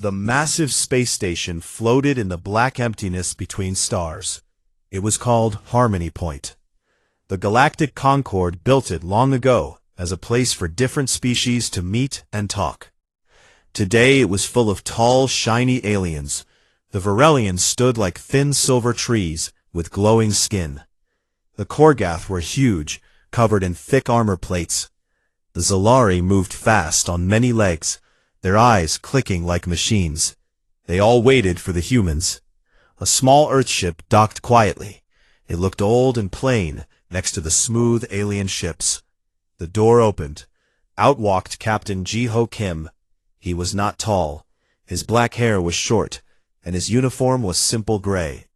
The massive space station floated in the black emptiness between stars. It was called Harmony Point. The Galactic Concord built it long ago as a place for different species to meet and talk. Today it was full of tall, shiny aliens. The Varelians stood like thin silver trees with glowing skin. The Korgath were huge, covered in thick armor plates. The Zalari moved fast on many legs, their eyes clicking like machines. They all waited for the humans. A small Earthship docked quietly. It looked old and plain next to the smooth alien ships. The door opened. Out walked Captain Ji-Ho Kim. He was not tall. His black hair was short, and his uniform was simple gray.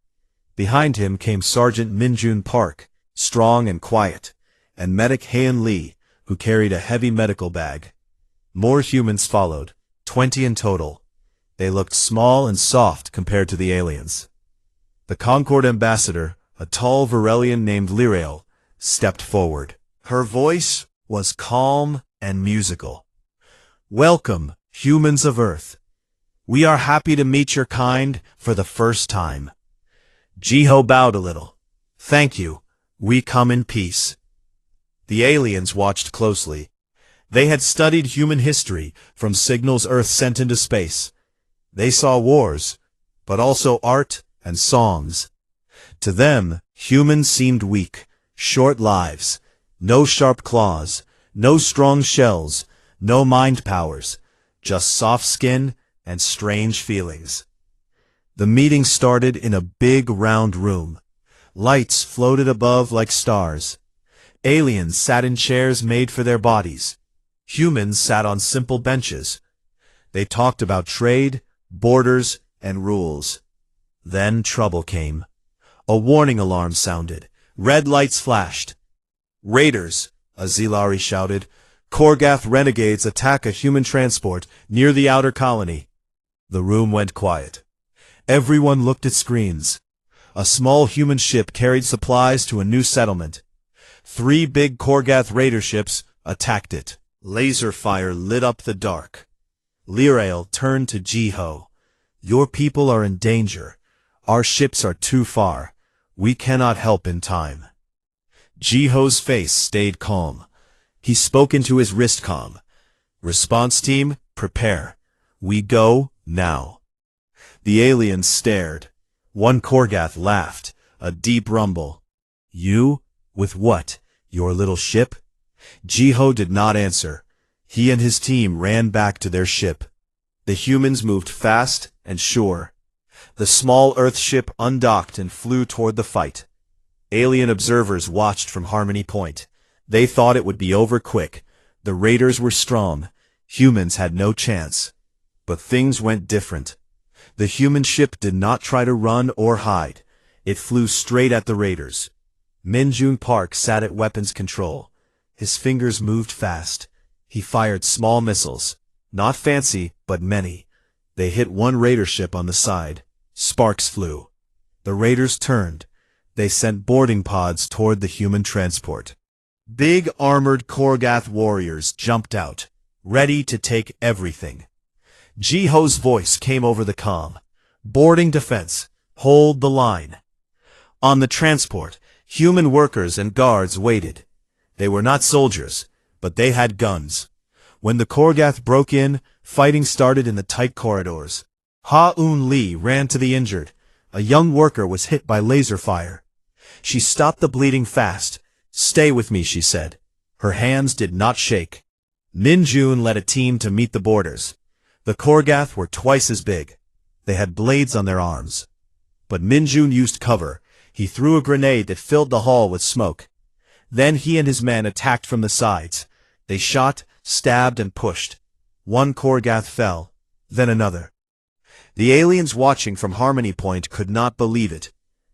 Behind him came Sergeant Minjun Park, strong and quiet, and Medic Heian Lee, who carried a heavy medical bag. More humans followed, 20 in total. They looked small and soft compared to the aliens. The Concord ambassador, a tall Varelian named Lirael, stepped forward. Her voice was calm and musical. "Welcome, humans of Earth. We are happy to meet your kind for the first time." Ji-Ho bowed a little. "Thank you. We come in peace." The aliens watched closely. They had studied human history from signals Earth sent into space. They saw wars, but also art and songs. To them, humans seemed weak, short lives, no sharp claws, no strong shells, no mind powers, just soft skin and strange feelings. The meeting started in a big round room. Lights floated above like stars. Aliens sat in chairs made for their bodies. Humans sat on simple benches. They talked about trade, borders, and rules. Then trouble came. A warning alarm sounded. Red lights flashed. "Raiders!" a Zilari shouted. "Korgath renegades attack a human transport near the outer colony." The room went quiet. Everyone looked at screens. A small human ship carried supplies to a new settlement. 3 big Korgath raider ships attacked it. Laser fire lit up the dark. Lirael turned to Ji-Ho. "Your people are in danger. Our ships are too far. We cannot help in time." Ji-Ho's face stayed calm. He spoke into his wristcom. "Response team, prepare. We go now." The aliens stared. One Korgath laughed, a deep rumble. "You? With what? Your little ship?" Ji-Ho did not answer. He and his team ran back to their ship. The humans moved fast and sure. The small Earth ship undocked and flew toward the fight. Alien observers watched from Harmony Point. They thought it would be over quick. The raiders were strong. Humans had no chance. But things went different. The human ship did not try to run or hide. It flew straight at the raiders. Minjun Park sat at weapons control. His fingers moved fast. He fired small missiles. Not fancy, but many. They hit one raider ship on the side. Sparks flew. The raiders turned. They sent boarding pods toward the human transport. Big armored Korgath warriors jumped out, ready to take everything. Ji-Ho's voice came over the comm. "Boarding defense. Hold the line." On the transport, human workers and guards waited. They were not soldiers, but they had guns. When the Korgath broke in, fighting started in the tight corridors. Ha-Un Lee ran to the injured. A young worker was hit by laser fire. She stopped the bleeding fast. "Stay with me," she said. Her hands did not shake. Minjun led a team to meet the boarders. The Korgath were twice as big. They had blades on their arms. But Minjun used cover. He threw a grenade that filled the hall with smoke. Then he and his men attacked from the sides. They shot, stabbed, and pushed. One Korgath fell, then another. The aliens watching from Harmony Point could not believe it.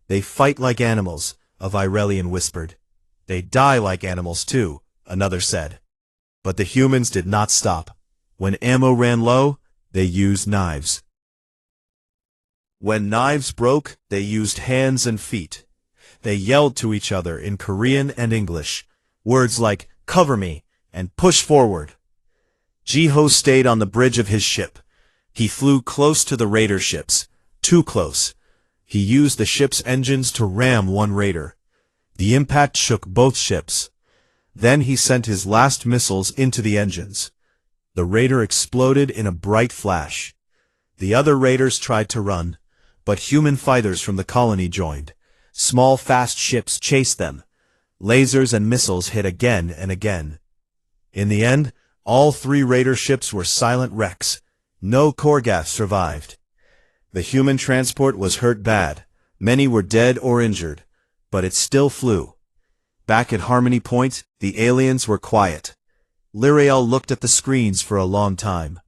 "They fight like animals," a Virelian whispered. "They die like animals too," another said. But the humans did not stop. When ammo ran low, they used knives. When knives broke, they used hands and feet. They yelled to each other in Korean and English, words like "cover me" and "push forward." Ji-Ho stayed on the bridge of his ship. He flew close to the raider ships. Too close. He used the ship's engines to ram one raider. The impact shook both ships. Then he sent his last missiles into the engines. The raider exploded in a bright flash. The other raiders tried to run, but human fighters from the colony joined. Small fast ships chased them. Lasers and missiles hit again and again. In the end, all 3 raider ships were silent wrecks. No Korgath survived. The human transport was hurt bad. Many were dead or injured, but it still flew. Back at Harmony Point, the aliens were quiet. Lyrael looked at the screens for a long time.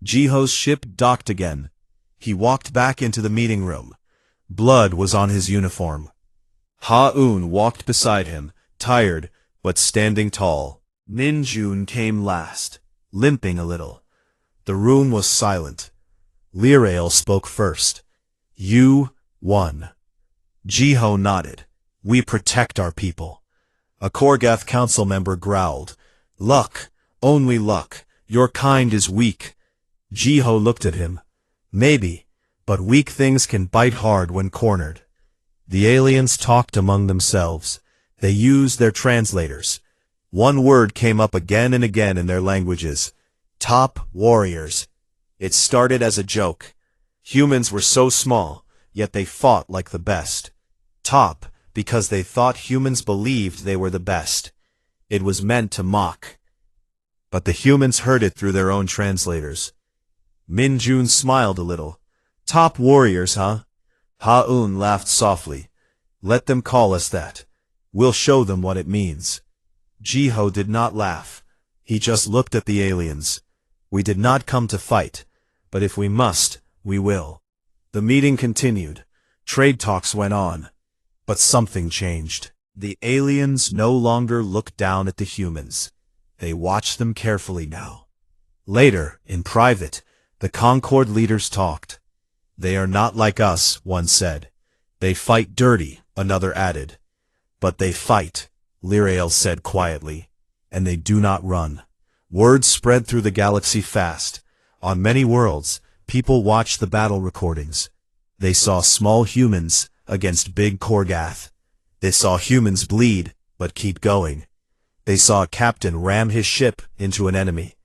Jiho's ship docked again. He walked back into the meeting room. Blood was on his uniform. Ha-Un walked beside him, tired, but standing tall. Min-Jun came last, limping a little. The room was silent. Lyrael spoke first. You won. Jiho nodded. We protect our people. A Korgath council member growled. Luck, only luck. Your kind is weak. Jiho looked at him. Maybe, but weak things can bite hard when cornered. The aliens talked among themselves. They used their translators. One word came up again and again in their languages. Top warriors. It started as a joke. Humans were so small, yet they fought like the best. Top, because they thought humans believed they were the best. It was meant to mock. But the humans heard it through their own translators. Min-Jun smiled a little. Top warriors, huh? Ha-Un laughed softly. Let them call us that. We'll show them what it means. Jiho did not laugh. He just looked at the aliens. We did not come to fight, but if we must, we will. The meeting continued. Trade talks went on. But something changed. The aliens no longer looked down at the humans. They watched them carefully now. Later, in private, the Concord leaders talked. They are not like us, one said. They fight dirty, another added. But they fight, Lyrael said quietly, and they do not run. Word spread through the galaxy fast. On many worlds, people watched the battle recordings. They saw small humans against big Korgath. They saw humans bleed, but keep going. They saw a captain ram his ship into an enemy.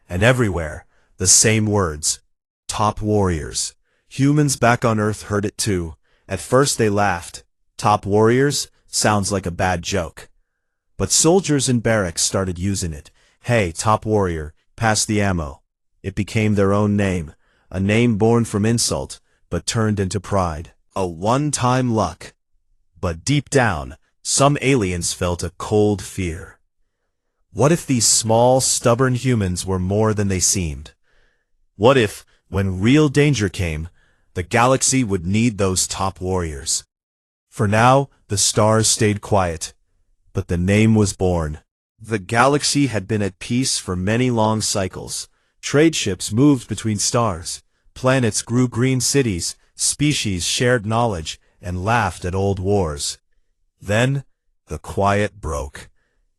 And everywhere, the same words. Top warriors. Humans back on Earth heard it too. At first they laughed. Top warriors sounds like a bad joke. But soldiers in barracks started using it. Hey, top warrior, pass the ammo. It became their own name. A name born from insult, but turned into pride. A one-time luck. But deep down, some aliens felt a cold fear. What if these small, stubborn humans were more than they seemed? What if, when real danger came, the galaxy would need those top warriors? For now, the stars stayed quiet, but the name was born. The galaxy had been at peace for many long cycles. Trade ships moved between stars. Planets grew green cities. Species shared knowledge and laughed at old wars. Then, the quiet broke.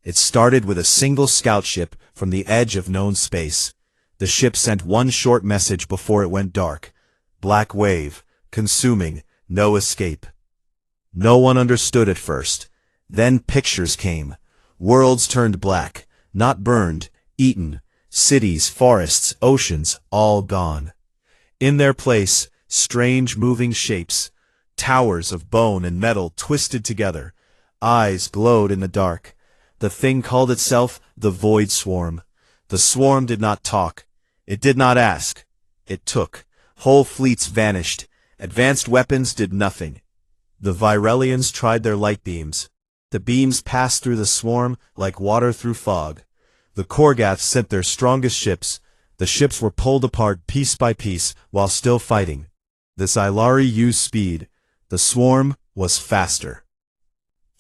It started with a single scout ship from the edge of known space. The ship sent one short message before it went dark. Black wave, consuming, no escape. No one understood at first. Then pictures came. Worlds turned black, not burned, eaten. Cities, forests, oceans, all gone. In their place, strange moving shapes. Towers of bone and metal twisted together. Eyes glowed in the dark. The thing called itself the Void Swarm. The swarm did not talk. It did not ask. It took. Whole fleets vanished. Advanced weapons did nothing. The Virelians tried their light beams. The beams passed through the swarm like water through fog. The Korgath sent their strongest ships. The ships were pulled apart piece by piece while still fighting. The Xylari used speed. The swarm was faster.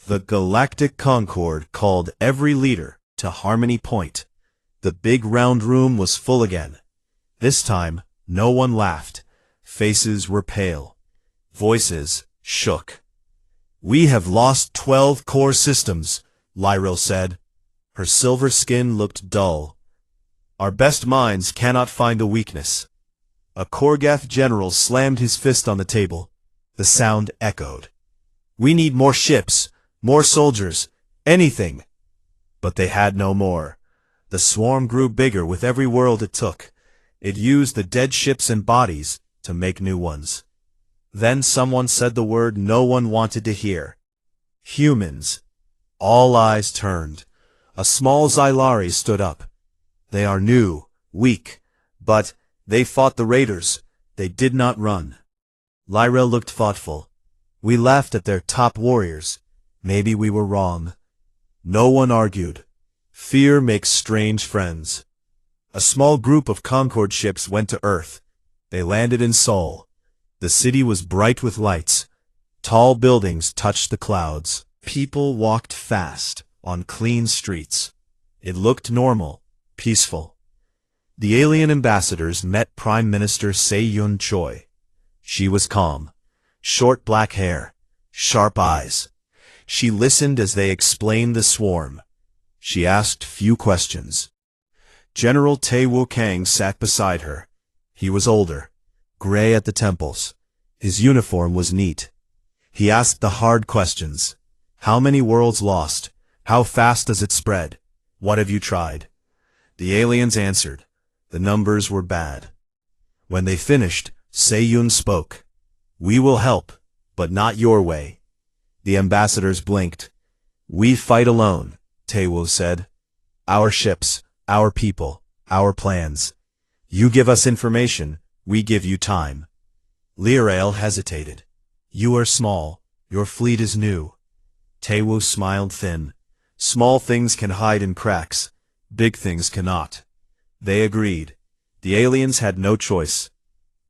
The Galactic Concord called every leader to Harmony Point. The big round room was full again. This time, no one laughed. Faces were pale. Voices shook. We have lost 12 core systems, Lyrael said. Her silver skin looked dull. Our best minds cannot find a weakness. A Korgath general slammed his fist on the table. The sound echoed. "We need more ships, more soldiers, anything." But they had no more. The swarm grew bigger with every world it took. It used the dead ships and bodies to make new ones. Then someone said the word no one wanted to hear. Humans. All eyes turned. A small Xylari stood up. "They are new, weak, but they fought the raiders. They did not run." Lyra looked thoughtful. "We laughed at their top warriors. Maybe we were wrong." No one argued. Fear makes strange friends. A small group of Concord ships went to Earth. They landed in Seoul. The city was bright with lights. Tall buildings touched the clouds. People walked fast on clean streets. It looked normal, peaceful. The alien ambassadors met Prime Minister Se-Yun Choi. She was calm. Short black hair, sharp eyes. She listened as they explained the swarm. She asked few questions. General Tae-woo Kang sat beside her. He was older, gray at the temples. His uniform was neat. He asked the hard questions. How many worlds lost? How fast does it spread? What have you tried? The aliens answered. The numbers were bad. When they finished, Se-Yun spoke. "We will help, but not your way." The ambassadors blinked. "We fight alone," Tae-woo said. "Our ships, our people, our plans. You give us information, we give you time." Lyrael hesitated. "You are small, your fleet is new." Tae-woo smiled thin. "Small things can hide in cracks, big things cannot." They agreed. The aliens had no choice.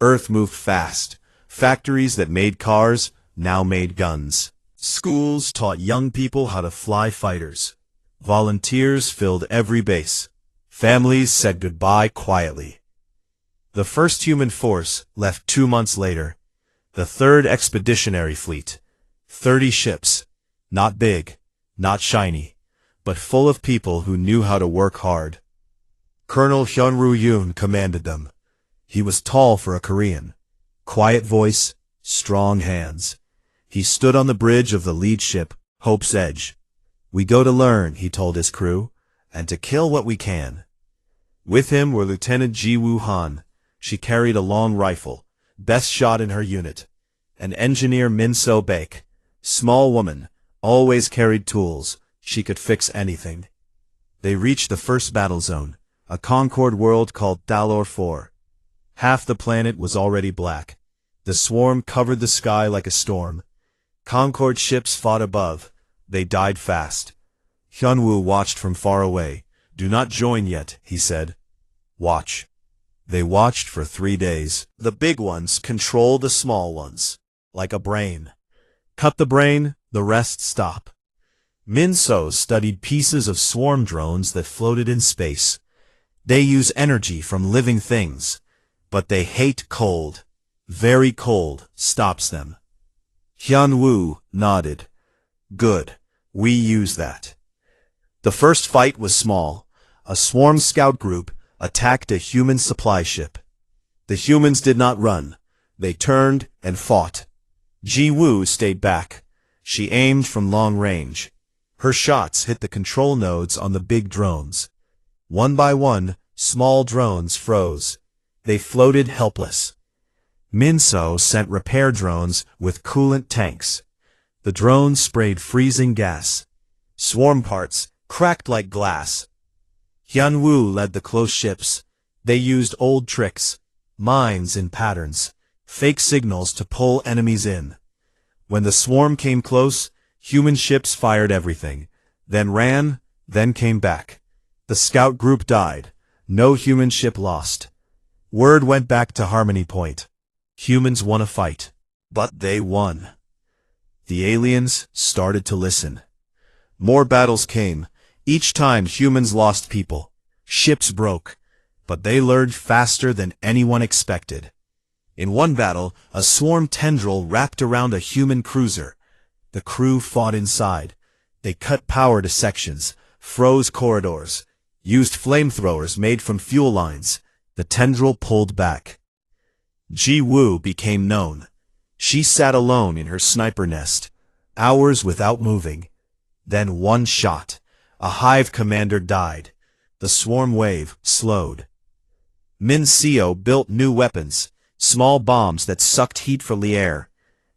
Earth moved fast. Factories that made cars now made guns. Schools taught young people how to fly fighters. Volunteers filled every base. Families said goodbye quietly. The first human force left 2 months later. The third expeditionary fleet. 30 ships. Not big, not shiny, but full of people who knew how to work hard. Colonel Hyun-Roo Yoon commanded them. He was tall for a Korean. Quiet voice, strong hands. He stood on the bridge of the lead ship, Hope's Edge. "We go to learn," he told his crew, "and to kill what we can." With him were Lieutenant Ji Woo Han. She carried a long rifle, best shot in her unit. And engineer Min So Baek. Small woman, always carried tools. She could fix anything. They reached the first battle zone, a Concord world called Dalor 4. Half the planet was already black. The swarm covered the sky like a storm. Concord ships fought above. They died fast. Hyunwoo watched from far away. "Do not join yet," he said. "Watch." They watched for 3 days. The big ones control the small ones, like a brain. Cut the brain, the rest stop. Min-so studied pieces of swarm drones that floated in space. They use energy from living things, but they hate cold. Very cold stops them. Hyun-woo nodded. "Good, we use that." The first fight was small. A swarm scout group attacked a human supply ship. The humans did not run. They turned and fought. Ji-woo stayed back. She aimed from long range. Her shots hit the control nodes on the big drones. One by one, small drones froze. They floated helpless. Min-so sent repair drones with coolant tanks. The drones sprayed freezing gas. Swarm parts cracked like glass. Hyun-woo led the close ships. They used old tricks, mines in patterns, fake signals to pull enemies in. When the swarm came close, human ships fired everything, then ran, then came back. The scout group died. No human ship lost. Word went back to Harmony Point. Humans won a fight, but they won. The aliens started to listen. More battles came. Each time humans lost people. Ships broke. But they learned faster than anyone expected. In one battle, a swarm tendril wrapped around a human cruiser. The crew fought inside. They cut power to sections, froze corridors, used flamethrowers made from fuel lines. The tendril pulled back. Ji Woo became known. She sat alone in her sniper nest, hours without moving. Then one shot. A hive commander died. The swarm wave slowed. Min Seo built new weapons, small bombs that sucked heat from the air.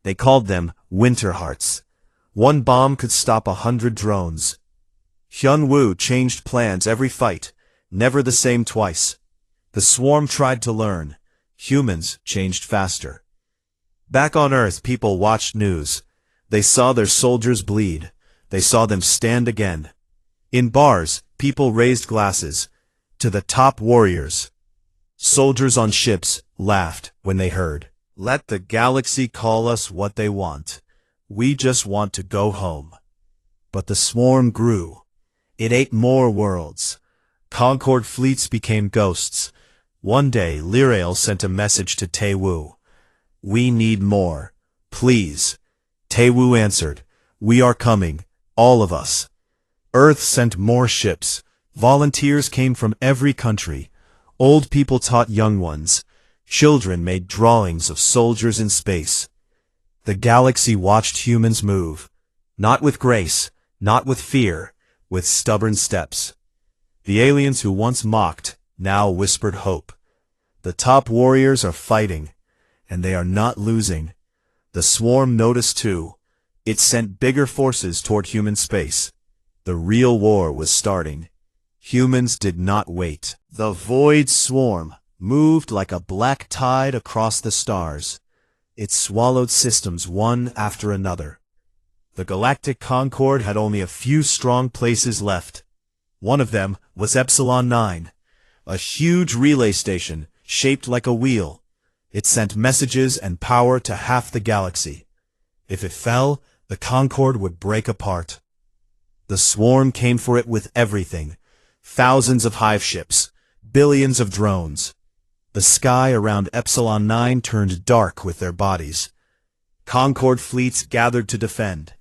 They called them Winter Hearts. One bomb could stop 100 drones. Hyun Woo changed plans every fight, never the same twice. The swarm tried to learn. Humans changed faster. Back on Earth, people watched news. They saw their soldiers bleed. They saw them stand again. In bars, people raised glasses. To the top warriors. Soldiers on ships laughed when they heard, "Let the galaxy call us what they want. We just want to go home." But the swarm grew. It ate more worlds. Concord fleets became ghosts. One day, Lirael sent a message to Taewoo. "We need more. Please." Taewoo answered, "We are coming, all of us." Earth sent more ships. Volunteers came from every country. Old people taught young ones. Children made drawings of soldiers in space. The galaxy watched humans move. Not with grace, not with fear, with stubborn steps. The aliens who once mocked now whispered hope. The top warriors are fighting, and they are not losing. The swarm noticed too. It sent bigger forces toward human space. The real war was starting. Humans did not wait. The void swarm moved like a black tide across the stars. It swallowed systems one after another. The Galactic Concord had only a few strong places left. One of them was Epsilon 9, a huge relay station shaped like a wheel. It sent messages and power to half the galaxy. If it fell, the Concord would break apart. The swarm came for it with everything. Thousands of hive ships, billions of drones. The sky around Epsilon 9 turned dark with their bodies. Concord fleets gathered to defend.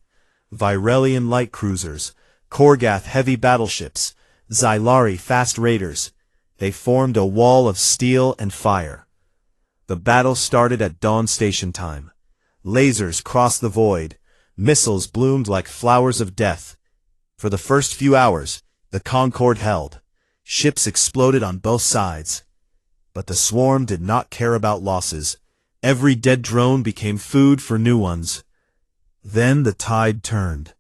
Virelian light cruisers, Korgath heavy battleships, Xylari fast raiders. They formed a wall of steel and fire. The battle started at dawn station time. Lasers crossed the void. Missiles bloomed like flowers of death. For the first few hours, the Concord held. Ships exploded on both sides. But the swarm did not care about losses. Every dead drone became food for new ones. Then the tide turned.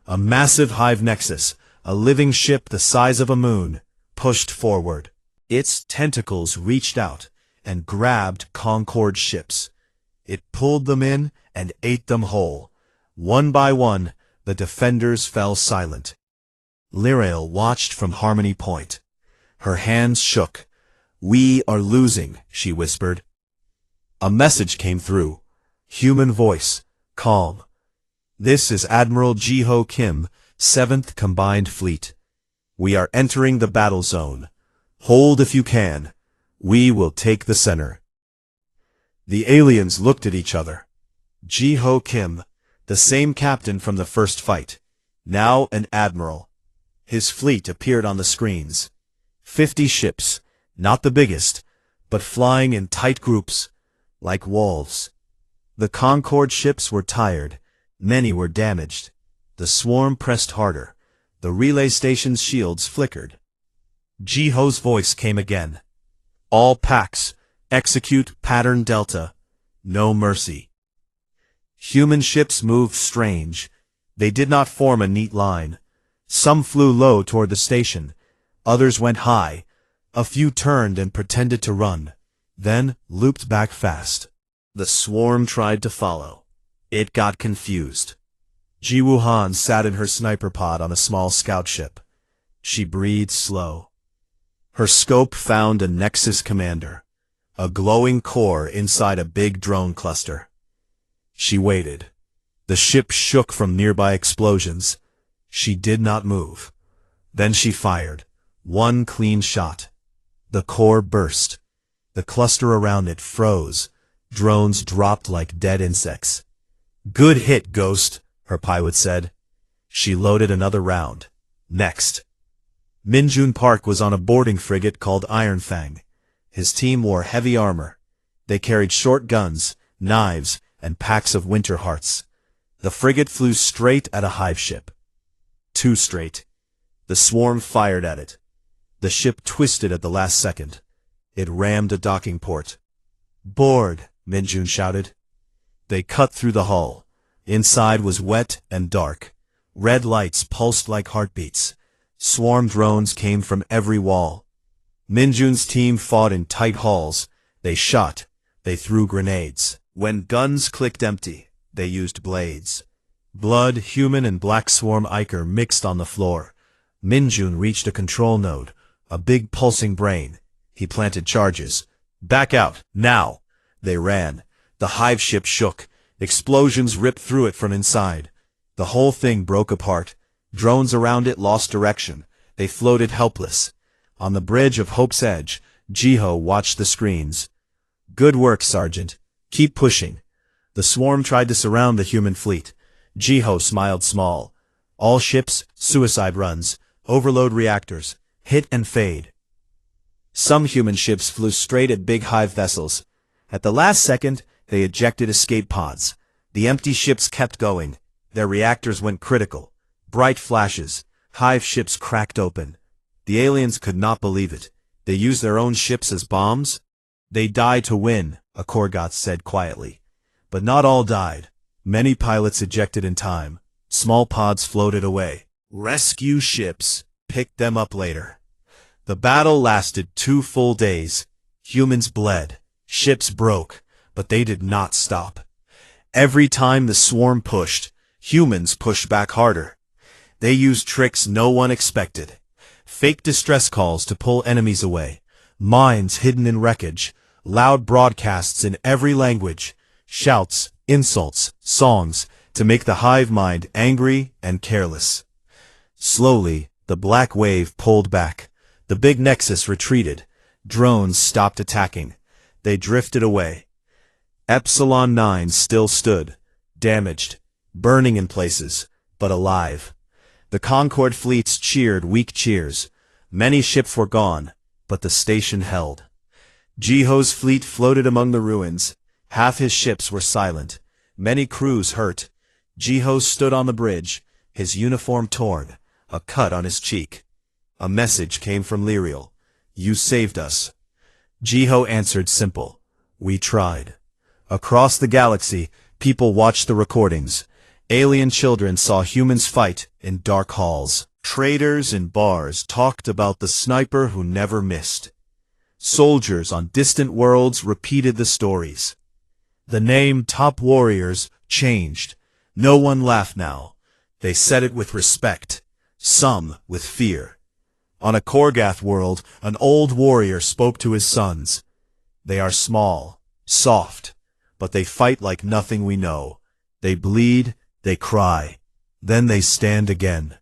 A massive hive nexus, a living ship the size of a moon, pushed forward. Its tentacles reached out and grabbed Concord ships. It pulled them in and ate them whole. One by one, the defenders fell silent. Lirael watched from Harmony Point. Her hands shook. "We are losing," she whispered. A message came through. Human voice, calm. "This is Admiral Ji-ho Kim, 7th Combined Fleet. We are entering the battle zone. Hold if you can. We will take the center." The aliens looked at each other. Ji-ho Kim, the same captain from the first fight, now an admiral. His fleet appeared on the screens. 50 ships, not the biggest, but flying in tight groups, like wolves. The Concord ships were tired. Many were damaged. The swarm pressed harder. The relay station's shields flickered. Ji-ho's voice came again. "All packs, execute pattern Delta. No mercy." Human ships moved strange. They did not form a neat line. Some flew low toward the station. Others went high. A few turned and pretended to run, then looped back fast. The swarm tried to follow. It got confused. Ji Woo-han sat in her sniper pod on a small scout ship. She breathed slow. Her scope found a Nexus commander, a glowing core inside a big drone cluster. She waited. The ship shook from nearby explosions. She did not move. Then she fired. One clean shot. The core burst. The cluster around it froze. Drones dropped like dead insects. "Good hit, Ghost," her pilot said. She loaded another round. Next. Minjun Park was on a boarding frigate called Iron Fang. His team wore heavy armor. They carried short guns, knives, and packs of winter hearts. The frigate flew straight at a hive ship. Too straight. The swarm fired at it. The ship twisted at the last second. It rammed a docking port. "Board!" Minjun shouted. They cut through the hull. Inside was wet and dark. Red lights pulsed like heartbeats. Swarm drones came from every wall. Minjun's team fought in tight halls. They shot. They threw grenades. When guns clicked empty, they used blades. Blood, human, and black swarm ichor mixed on the floor. Minjun reached a control node, a big pulsing brain. He planted charges. "Back out, now!" They ran. The hive ship shook. Explosions ripped through it from inside. The whole thing broke apart. Drones around it lost direction. They floated helpless. On the bridge of Hope's Edge, Jiho watched the screens. "Good work, Sergeant. Keep pushing." The swarm tried to surround the human fleet. Jiho smiled small. All ships, suicide runs, overload reactors, hit and fade. Some human ships flew straight at big hive vessels. At the last second, they ejected escape pods. The empty ships kept going. Their reactors went critical. Bright flashes. Hive ships cracked open. The aliens could not believe it. They used their own ships as bombs? "They die to win," a Korgoth said quietly. But not all died. Many pilots ejected in time. Small pods floated away. Rescue ships picked them up later. The battle lasted 2 full days. Humans bled. Ships broke. But they did not stop. Every time the swarm pushed, humans pushed back harder. They used tricks no one expected. Fake distress calls to pull enemies away. Mines hidden in wreckage. Loud broadcasts in every language. Shouts, insults, songs, to make the hive mind angry and careless. Slowly, the black wave pulled back. The big nexus retreated. Drones stopped attacking. They drifted away. Epsilon 9 still stood, damaged, burning in places, but alive. The Concorde fleets cheered weak cheers. Many ships were gone, but the station held. Jiho's fleet floated among the ruins. Half his ships were silent. Many crews hurt. Jiho stood on the bridge, his uniform torn, a cut on his cheek. A message came from Lyriel. "You saved us." Jiho answered simple. "We tried." Across the galaxy, people watched the recordings. Alien children saw humans fight in dark halls. Traders in bars talked about the sniper who never missed. Soldiers on distant worlds repeated the stories. The name Top Warriors changed. No one laughed now. They said it with respect, some with fear. On a Korgoth world, an old warrior spoke to his sons. "They are small, soft, but they fight like nothing we know. They bleed, they cry, then they stand again."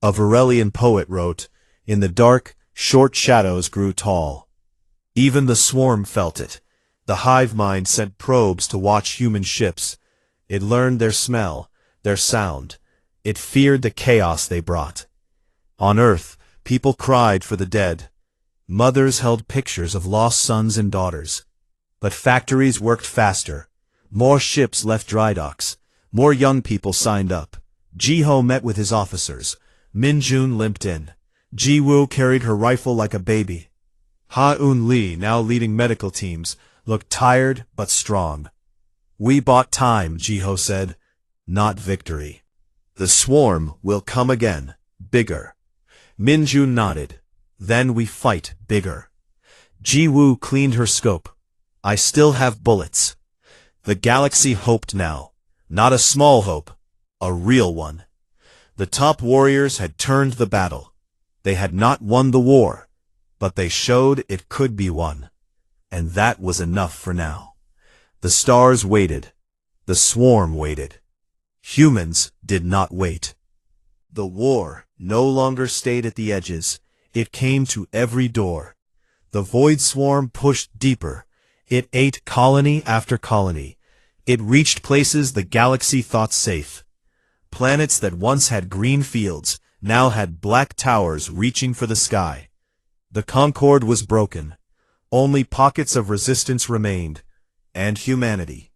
A Varelian poet wrote, "In the dark, short shadows grew tall." Even the swarm felt it. The hive mind sent probes to watch human ships. It learned their smell, their sound. It feared the chaos they brought. On Earth, people cried for the dead. Mothers held pictures of lost sons and daughters. But factories worked faster. More ships left dry docks. More young people signed up. Jiho met with his officers. Minjun limped in. Jiwoo carried her rifle like a baby. Ha-Un Lee, now leading medical teams, looked tired but strong. "We bought time," Jiho said, "not victory. The swarm will come again, bigger." Minjun nodded. "Then we fight bigger." Jiwoo cleaned her scope. "I still have bullets." The galaxy hoped now. Not a small hope, a real one. The top warriors had turned the battle. They had not won the war, but they showed it could be won. And that was enough for now. The stars waited. The swarm waited. Humans did not wait. The war no longer stayed at the edges. It came to every door. The void swarm pushed deeper. It ate colony after colony. It reached places the galaxy thought safe. Planets that once had green fields now had black towers reaching for the sky. The Concorde was broken. Only pockets of resistance remained, and humanity.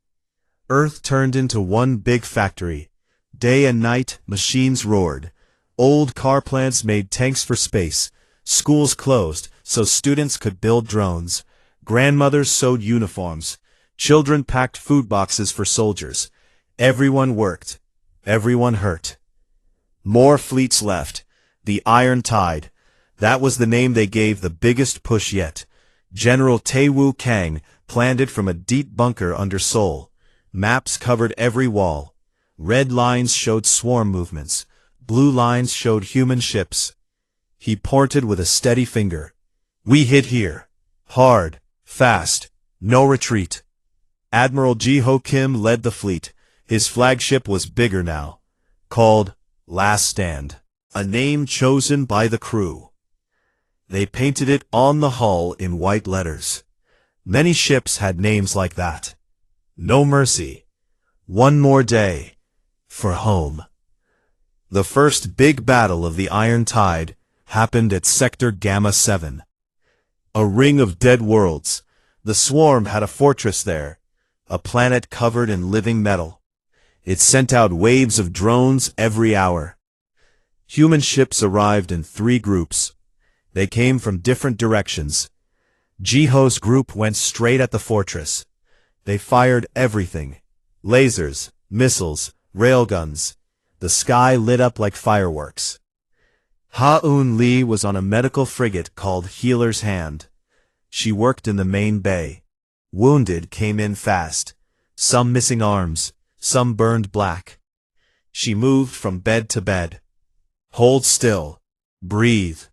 Earth turned into one big factory. Day and night, machines roared. Old car plants made tanks for space. Schools closed so students could build drones. Grandmothers sewed uniforms. Children packed food boxes for soldiers. Everyone worked. Everyone hurt. More fleets left. The Iron Tide. That was the name they gave the biggest push yet. General Taewoo Kang planned it from a deep bunker under Seoul. Maps covered every wall. Red lines showed swarm movements. Blue lines showed human ships. He pointed with a steady finger. We hit here. Hard. Fast. No retreat. Admiral Ji-ho Kim led the fleet. His flagship was bigger now. Called Last Stand. A name chosen by the crew. They painted it on the hull in white letters. Many ships had names like that. No Mercy. One More Day. For Home. The first big battle of the Iron Tide happened at Sector Gamma 7. A ring of dead worlds. The swarm had a fortress there, a planet covered in living metal. It sent out waves of drones every hour. Human ships arrived in 3 groups. They came from different directions. Ji-ho's group went straight at the fortress. They fired everything. Lasers, missiles, railguns. The sky lit up like fireworks. Ha-eun Lee was on a medical frigate called Healer's Hand. She worked in the main bay. Wounded came in fast. Some missing arms, some burned black. She moved from bed to bed. Hold still. Breathe.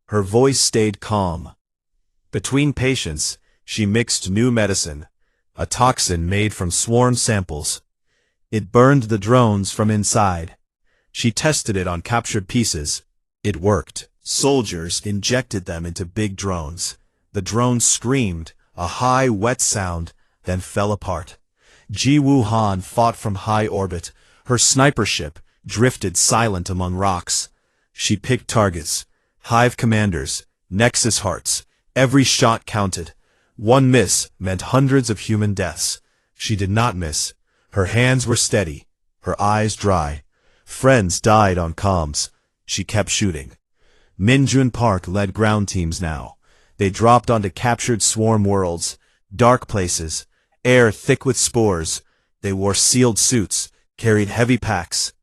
Her voice stayed calm. Between patients, she mixed new medicine, a toxin made from swarm samples. It burned the drones from inside. She tested it on captured pieces. It worked. Soldiers injected them into big drones. The drones screamed, a high, wet sound, then fell apart. Ji Woo-han fought from high orbit. Her sniper ship drifted silent among rocks. She picked targets. Hive commanders, Nexus hearts. Every shot counted. One miss meant hundreds of human deaths. She did not miss. Her hands were steady, her eyes dry. Friends died on comms. She kept shooting. Minjun Park led ground teams now. They dropped onto captured swarm worlds, dark places, air thick with spores. They wore sealed suits, carried heavy packs.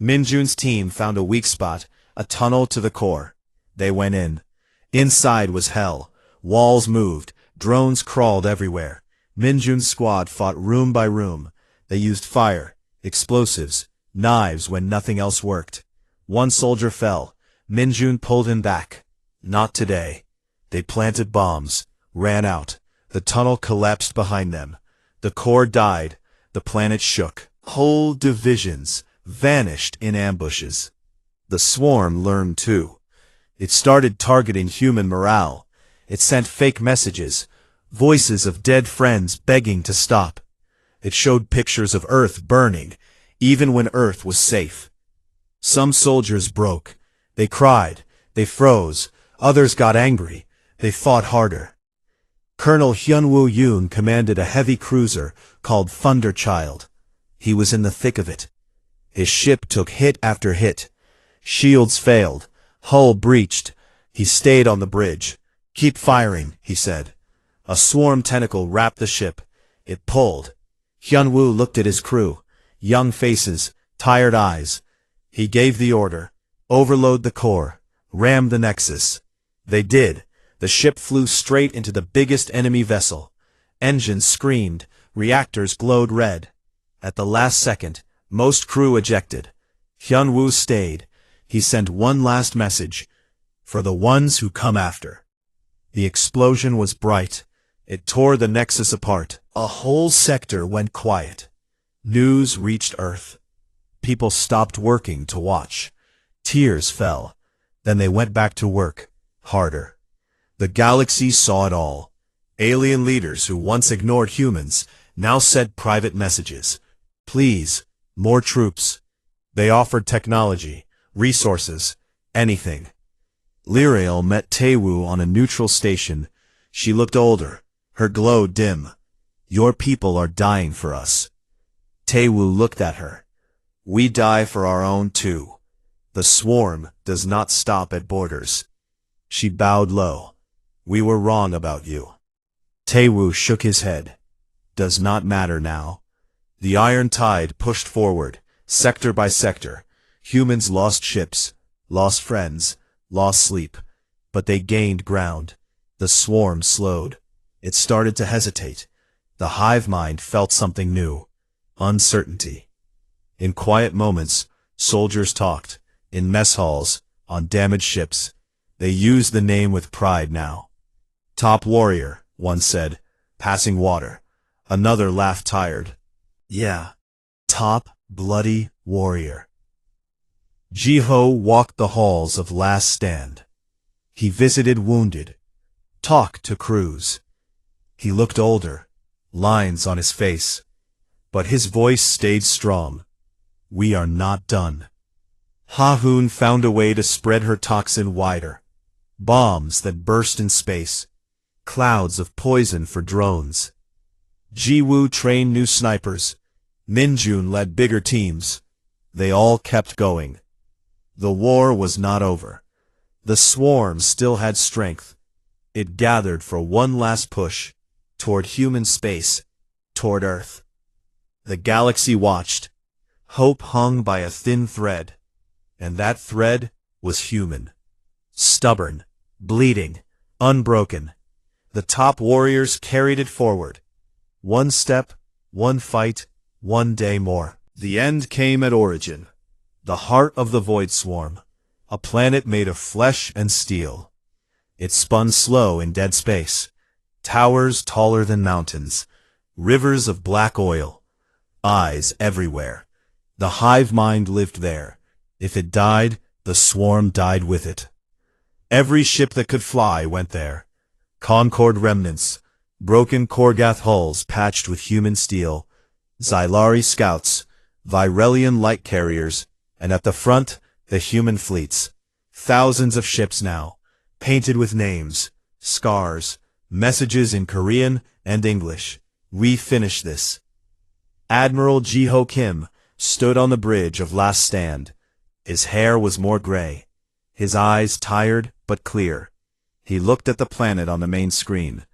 Minjun's team found a weak spot, a tunnel to the core. They went in. Inside was hell. Walls moved, drones crawled everywhere. Minjun's squad fought room by room. They used fire, explosives, knives when nothing else worked. One soldier fell. Minjun pulled him back. Not today. They planted bombs, ran out. The tunnel collapsed behind them. The core died. The planet shook. Whole divisions vanished in ambushes. The swarm learned too. It started targeting human morale. It sent fake messages, voices of dead friends begging to stop. It showed pictures of Earth burning, even when Earth was safe. Some soldiers broke. They cried. They froze. Others got angry. They fought harder. Colonel Hyun-woo Yoon commanded a heavy cruiser called Thunderchild. He was in the thick of it. His ship took hit after hit. Shields failed. Hull breached. He stayed on the bridge. Keep firing, he said. A swarm tentacle wrapped the ship. It pulled. Hyun-woo looked at his crew. Young faces, tired eyes. He gave the order. Overload the core. Ram the Nexus. They did. The ship flew straight into the biggest enemy vessel. Engines screamed. Reactors glowed red. At the last second, most crew ejected. Hyun-woo stayed. He sent one last message. For the ones who come after. The explosion was bright. It tore the Nexus apart. A whole sector went quiet. News reached Earth. People stopped working to watch. Tears fell. Then they went back to work, harder. The galaxy saw it all. Alien leaders who once ignored humans now sent private messages. Please, more troops. They offered technology, resources, anything. Lirael met Taewoo on a neutral station. She looked older, her glow dim. Your people are dying for us. Taewoo looked at her. We die for our own too. The swarm does not stop at borders. She bowed low. We were wrong about you. Taewoo shook his head. Does not matter now. The iron tide pushed forward, sector by sector. Humans lost ships, lost friends, lost sleep. But they gained ground. The swarm slowed. It started to hesitate. The hive mind felt something new. Uncertainty. In quiet moments, soldiers talked. In mess halls, on damaged ships. They used the name with pride now. Top warrior, one said, passing water. Another laughed tired. Yeah. Top bloody warrior. Jiho walked the halls of Last Stand. He visited wounded. Talked to crews. He looked older. Lines on his face. But his voice stayed strong. We are not done. Ha-hoon found a way to spread her toxin wider. Bombs that burst in space. Clouds of poison for drones. Jiwoo trained new snipers. Minjun led bigger teams. They all kept going. The war was not over. The swarm still had strength. It gathered for one last push. Toward human space. Toward Earth. The galaxy watched. Hope hung by a thin thread. And that thread was human. Stubborn. Bleeding. Unbroken. The top warriors carried it forward. One step, one fight, one day more. The end came at origin. The heart of the Void Swarm. A planet made of flesh and steel. It spun slow in dead space. Towers taller than mountains. Rivers of black oil. Eyes everywhere. The hive mind lived there. If it died, the swarm died with it. Every ship that could fly went there. Concord remnants, broken Korgath hulls patched with human steel, Xylari scouts, Virelian light carriers, and at the front, the human fleets. Thousands of ships now, painted with names, scars, messages in Korean and English. We finish this. Admiral Jiho Kim stood on the bridge of Last Stand. His hair was more gray. His eyes tired but clear. He looked at the planet on the main screen.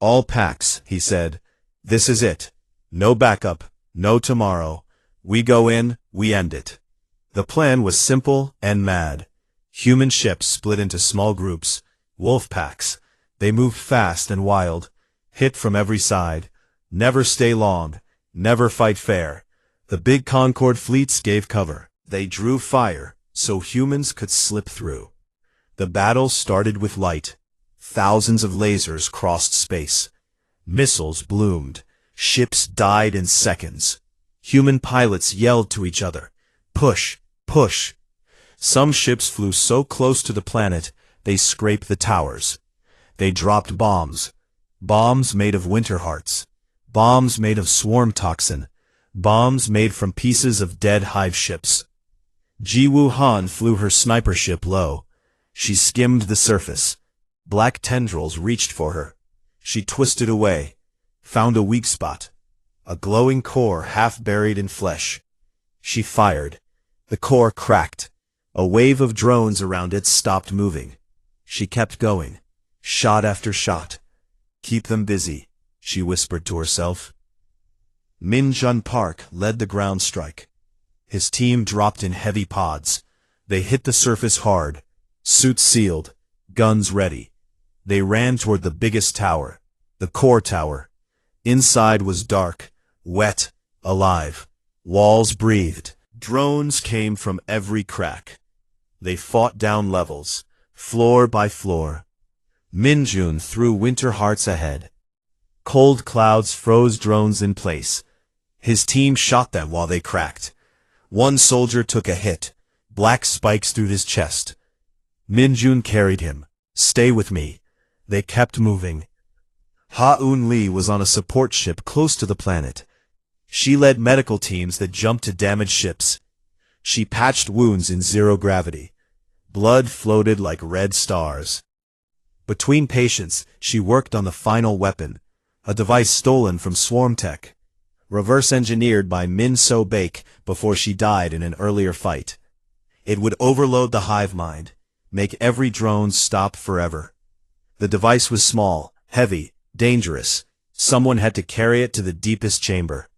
All packs, he said. This is it. No backup, no tomorrow. We go in, we end it. The plan was simple and mad. Human ships split into small groups, wolf packs. They moved fast and wild, hit from every side. Never stay long, never fight fair. The big Concord fleets gave cover. They drew fire, so humans could slip through. The battle started with light. Thousands of lasers crossed space. Missiles bloomed. Ships died in seconds. Human pilots yelled to each other, "Push, push." Some ships flew so close to the planet, they scraped the towers. They dropped bombs. Bombs made of winter hearts. Bombs made of swarm toxin. Bombs made from pieces of dead hive ships. Jiwoo Han flew her sniper ship low. She skimmed the surface. Black tendrils reached for her. She twisted away, found a weak spot. A glowing core half buried in flesh. She fired. The core cracked. A wave of drones around it stopped moving. She kept going, shot after shot. Keep them busy, she whispered to herself. Min Jun Park led the ground strike. His team dropped in heavy pods. They hit the surface hard, suits sealed, guns ready. They ran toward the biggest tower, the core tower. Inside was dark, wet, alive. Walls breathed. Drones came from every crack. They fought down levels, floor by floor. Minjun threw winter hearts ahead. Cold clouds froze drones in place. His team shot them while they cracked. One soldier took a hit, black spikes through his chest. Minjun carried him. Stay with me. They kept moving. Ha-Un Lee was on a support ship close to the planet. She led medical teams that jumped to damaged ships. She patched wounds in zero gravity. Blood floated like red stars. Between patients, she worked on the final weapon, a device stolen from Swarm Tech, reverse-engineered by Min So Bake before she died in an earlier fight. It would overload the hive mind, make every drone stop forever. The device was small, heavy, dangerous. Someone had to carry it to the deepest chamber.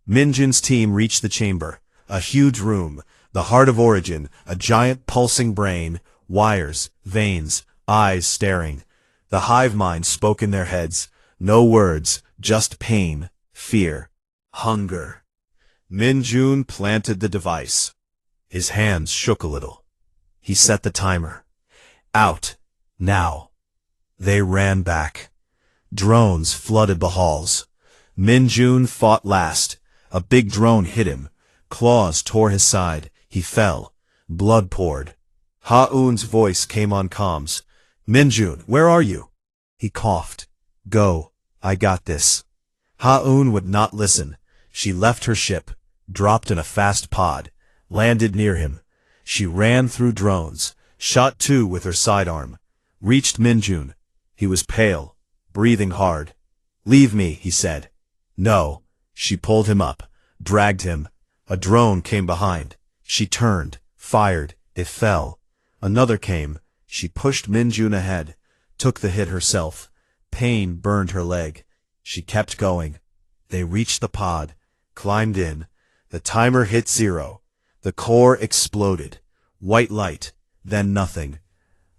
Minjun's team reached the chamber, a huge room, the heart of Origin, a giant pulsing brain, wires, veins, eyes staring. The hive mind spoke in their heads, no words, just pain, fear, hunger. Minjun planted the device. His hands shook a little. He set the timer. Out. Now. They ran back. Drones flooded the halls. Minjun fought last. A big drone hit him. Claws tore his side. He fell. Blood poured. Ha-Un's voice came on comms. Minjun, where are you? He coughed. Go. I got this. Ha-Un would not listen. She left her ship, dropped in a fast pod, landed near him. She ran through drones, shot two with her sidearm, reached Minjun. He was pale, breathing hard. Leave me, he said. No. She pulled him up, dragged him. A drone came behind. She turned, fired. It fell. Another came. She pushed Minjun ahead, took the hit herself. Pain burned her leg. She kept going. They reached the pod, climbed in. The timer hit 0. The core exploded. White light, then nothing.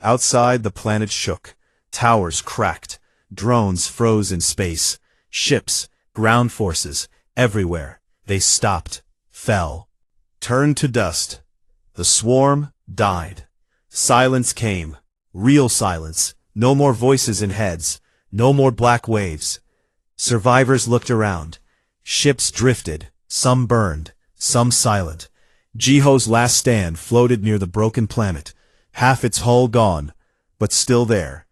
Outside the planet shook. Towers cracked. Drones froze in space. Ships, ground forces, everywhere. They stopped, fell, turned to dust. The swarm died. Silence came. Real silence. No more voices in heads. No more black waves. Survivors looked around. Ships drifted. Some burned. Some silent. Jiho's last stand floated near the broken planet. Half its hull gone, but still there.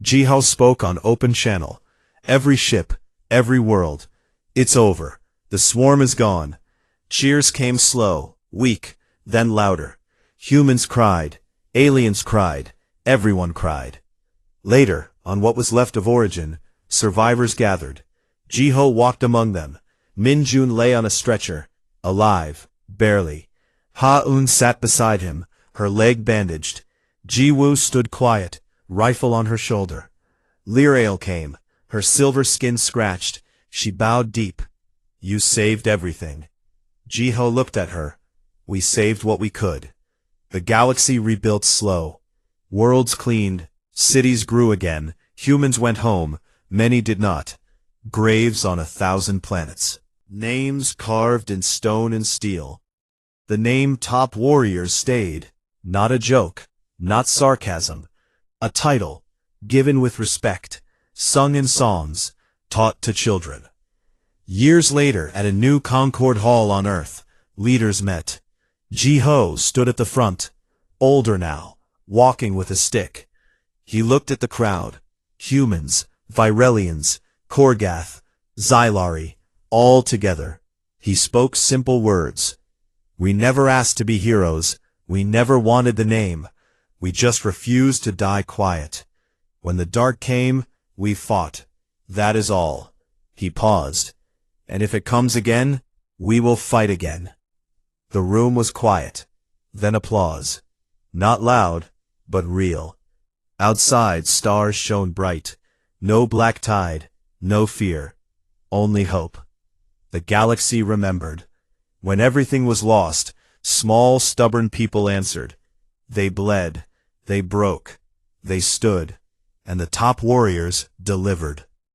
Jiho spoke on open channel. Every ship, every world. It's over. The swarm is gone. Cheers came slow, weak, then louder. Humans cried. Aliens cried. Everyone cried. Later, on what was left of Origin, survivors gathered. Jiho walked among them. Minjun lay on a stretcher, alive, barely. Ha-Un sat beside him, her leg bandaged. Jiwoo stood quiet, rifle on her shoulder. Lirael came, her silver skin scratched. She bowed deep. You saved everything. Jiho looked at her. We saved what we could. The galaxy rebuilt slow. Worlds cleaned. Cities grew again. Humans went home. Many did not. Graves on 1,000 planets. Names carved in stone and steel. The name Top Warriors stayed. Not a joke. Not sarcasm. A title. Given with respect. Sung in songs. Taught to children. Years later, at a new Concord Hall on Earth, leaders met. Jiho stood at the front. Older now. Walking with a stick. He looked at the crowd. Humans. Virelians. Korgath. Xylari. All together. He spoke simple words. We never asked to be heroes. We never wanted the name. We just refused to die quiet. When the dark came, we fought. That is all. He paused. And if it comes again, we will fight again. The room was quiet. Then applause. Not loud, but real. Outside, stars shone bright. No black tide, no fear. Only hope. The galaxy remembered. When everything was lost, small, stubborn people answered. They bled. They broke. They stood. And the top warriors delivered.